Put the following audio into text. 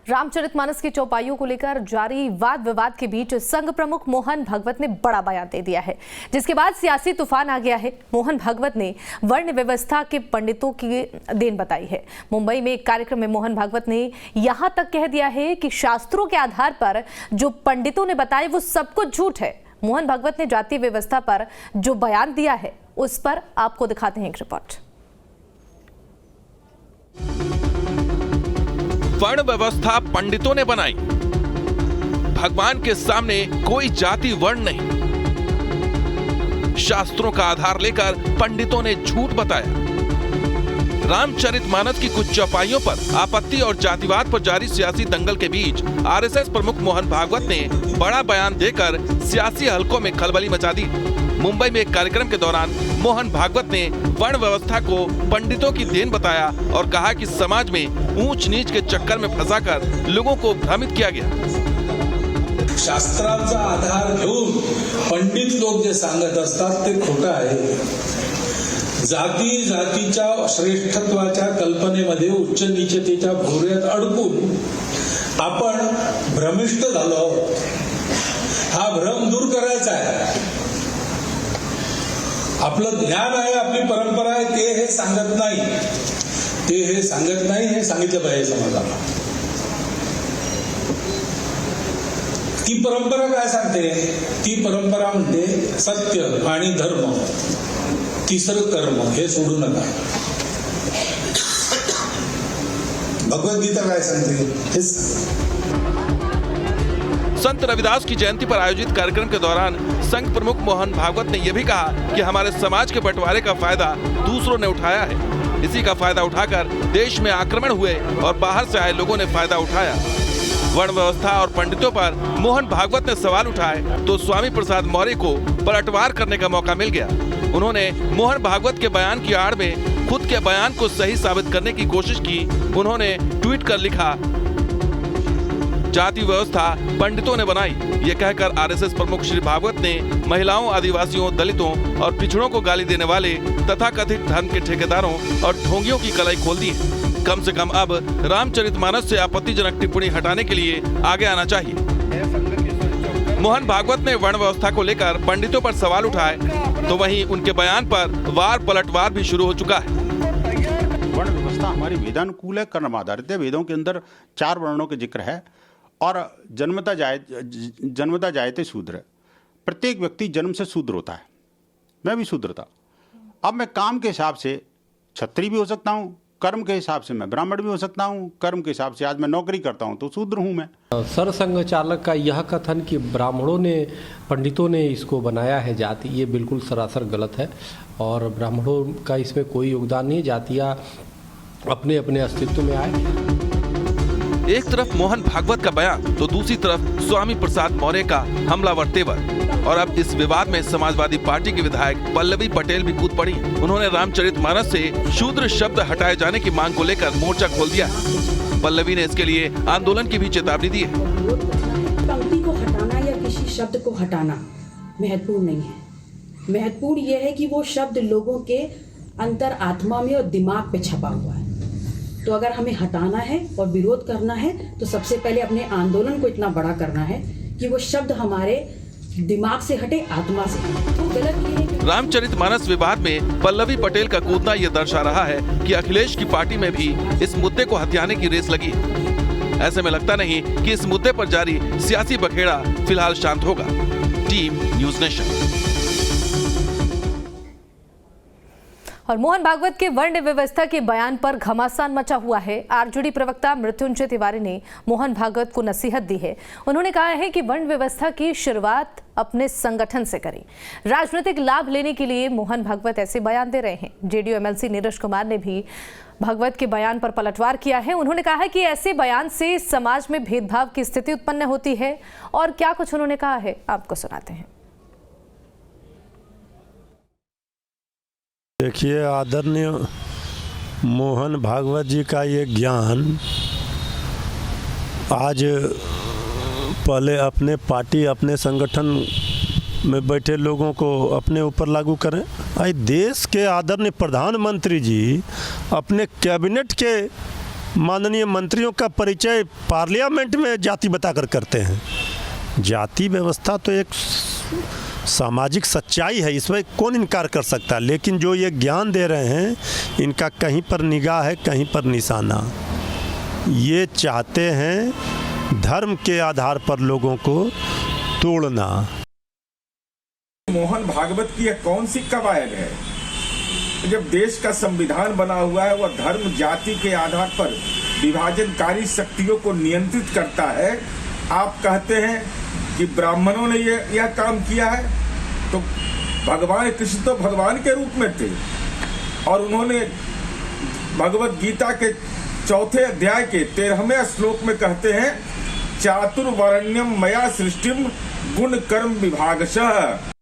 रामचरितमानस की चौपाइयों को लेकर जारी वाद विवाद के बीच संघ प्रमुख मोहन भागवत ने बड़ा बयान दे दिया है, जिसके बाद सियासी तूफान आ गया है। मोहन भागवत ने वर्ण व्यवस्था के पंडितों की देन बताई है। मुंबई में एक कार्यक्रम में मोहन भागवत ने यहां तक कह दिया है कि शास्त्रों के आधार पर जो पंडितों ने बताए वो सब कुछ झूठ है। मोहन भागवत ने जातीय व्यवस्था पर जो बयान दिया है उस पर आपको दिखाते हैं एक रिपोर्ट। वर्ण व्यवस्था पंडितों ने बनाई, भगवान के सामने कोई जाति वर्ण नहीं। शास्त्रों का आधार लेकर पंडितों ने झूठ बताया। रामचरितमानस की कुछ चौपाइयों पर आपत्ति और जातिवाद पर जारी सियासी दंगल के बीच आरएसएस प्रमुख मोहन भागवत ने बड़ा बयान देकर सियासी हलकों में खलबली मचा दी। मुंबई में एक कार्यक्रम के दौरान मोहन भागवत ने वर्ण व्यवस्था को पंडितों की देन बताया और कहा कि समाज में ऊंच नीच के चक्कर में फंसाकर लोगों को भ्रमित किया गया। शास्त्राचा आधार घेऊन पंडित लोक जे सांगत असतात ते खोटं आहे। जाती जातीच्या श्रेष्ठत्वाच्या कल्पनेमध्ये उच्च नीचतेच्या भोवऱ्यात अडकून आपण भ्रमिष्ट झालो आहोत। हा भ्रम दूर करायचा आहे। आपलं ज्ञान आहे, आपली परंपरा आहे, ते हे सांगत नाही, हे सांगितलं पाहिजे समाजाला। ती परंपरा काय सांगते? ती परंपरा म्हणते सत्य आणि धर्म, तिसरं कर्म हे सोडू नका। भगवद्गीता काय सांगते? हेच। संत रविदास की जयंती पर आयोजित कार्यक्रम के दौरान संघ प्रमुख मोहन भागवत ने यह भी कहा कि हमारे समाज के बंटवारे का फायदा दूसरों ने उठाया है। इसी का फायदा उठाकर देश में आक्रमण हुए और बाहर से आए लोगों ने फायदा उठाया। वर्ण व्यवस्था और पंडितों पर मोहन भागवत ने सवाल उठाए तो स्वामी प्रसाद मौर्य को पलटवार करने का मौका मिल गया। उन्होंने मोहन भागवत के बयान की आड़ में खुद के बयान को सही साबित करने की कोशिश की। उन्होंने ट्वीट कर लिखा, जाति व्यवस्था पंडितों ने बनाई। ये कहकर आरएसएस प्रमुख श्री भागवत ने महिलाओं, आदिवासियों, दलितों और पिछड़ों को गाली देने वाले तथाकथित धर्म के ठेकेदारों और ढोंगियों की कलाई खोल दी है। कम से कम अब रामचरितमानस से आपत्तिजनक टिप्पणी हटाने के लिए आगे आना चाहिए। मोहन भागवत ने वर्ण व्यवस्था को लेकर पंडितों पर सवाल उठाए तो वहीं उनके बयान पर वार पलटवार भी शुरू हो चुका है। वर्ण व्यवस्था हमारी वेदानुकूल है, कर्म आधारित है। वेदों के अंदर 4 वर्णों के जिक्र है और जन्मता जायते शूद्र। प्रत्येक व्यक्ति जन्म से शूद्र होता है। मैं भी शूद्र था। अब मैं काम के हिसाब से क्षत्रिय भी हो सकता हूँ, कर्म के हिसाब से मैं ब्राह्मण भी हो सकता हूँ, कर्म के हिसाब से आज मैं नौकरी करता हूँ तो शूद्र हूँ मैं। सरसंघ चालक का यह कथन कि ब्राह्मणों ने, पंडितों ने इसको बनाया है जाति, ये बिल्कुल सरासर गलत है और ब्राह्मणों का इसमें कोई योगदान नहीं है। जातियाँ अपने अपने अस्तित्व में आए। एक तरफ मोहन भागवत का बयान तो दूसरी तरफ स्वामी प्रसाद मौर्य का हमलावर तेवर। और अब इस विवाद में समाजवादी पार्टी की विधायक पल्लवी पटेल भी कूद पड़ी। उन्होंने रामचरितमानस से शूद्र शब्द हटाए जाने की मांग को लेकर मोर्चा खोल दिया। पल्लवी ने इसके लिए आंदोलन की भी चेतावनी दी है। पंक्ति को हटाना या किसी शब्द को हटाना महत्वपूर्ण नहीं है। महत्वपूर्ण यह है कि वो शब्द लोगों के अंतर आत्मा में और दिमाग पे छपा हुआ है। तो अगर हमें हटाना है और विरोध करना है तो सबसे पहले अपने आंदोलन को इतना बड़ा करना है कि वो शब्द हमारे दिमाग से हटे, आत्मा से हटे। तो गलत ये है कि रामचरितमानस विवाद में पल्लवी पटेल का कूदना ये दर्शा रहा है कि अखिलेश की पार्टी में भी इस मुद्दे को हथियाने की रेस लगी। ऐसे में लगता नहीं कि इस मुद्दे पर जारी सियासी बखेड़ा फिलहाल शांत होगा। Team news nation. और मोहन भागवत के वर्ण व्यवस्था के बयान पर घमासान मचा हुआ है। आरजेडी प्रवक्ता मृत्युंजय तिवारी ने मोहन भागवत को नसीहत दी है। उन्होंने कहा है कि वर्ण व्यवस्था की शुरुआत अपने संगठन से करें। राजनीतिक लाभ लेने के लिए मोहन भागवत ऐसे बयान दे रहे हैं। जेडीयू एमएलसी नीरज कुमार ने भी भागवत के बयान पर पलटवार किया है। उन्होंने कहा है कि ऐसे बयान से समाज में भेदभाव की स्थिति उत्पन्न होती है। और क्या कुछ उन्होंने कहा है आपको सुनाते हैं। देखिए, आदरणीय मोहन भागवत जी का ये ज्ञान आज पहले अपने पार्टी, अपने संगठन में बैठे लोगों को अपने ऊपर लागू करें। आज देश के आदरणीय प्रधानमंत्री जी अपने कैबिनेट के माननीय मंत्रियों का परिचय पार्लियामेंट में जाति बताकर करते हैं। जाति व्यवस्था तो एक सामाजिक सच्चाई है, इसमें कौन इनकार कर सकता है। लेकिन जो ये ज्ञान दे रहे हैं, इनका कहीं पर निगाह है, कहीं पर निशाना। ये चाहते हैं धर्म के आधार पर लोगों को तोड़ना। मोहन भागवत की यह कौन सी कवायद है? जब देश का संविधान बना हुआ है, वह धर्म जाति के आधार पर विभाजनकारी शक्तियों को नियंत्रित करता है। आप कहते हैं कि ब्राह्मणों ने यह काम किया है, तो भगवान कृष्ण तो भगवान के रूप में थे और उन्होंने भगवत गीता के 4 अध्याय के 13वें श्लोक में कहते हैं, चातुर्वर्ण्यम मया सृष्टिम गुण कर्म विभागशः।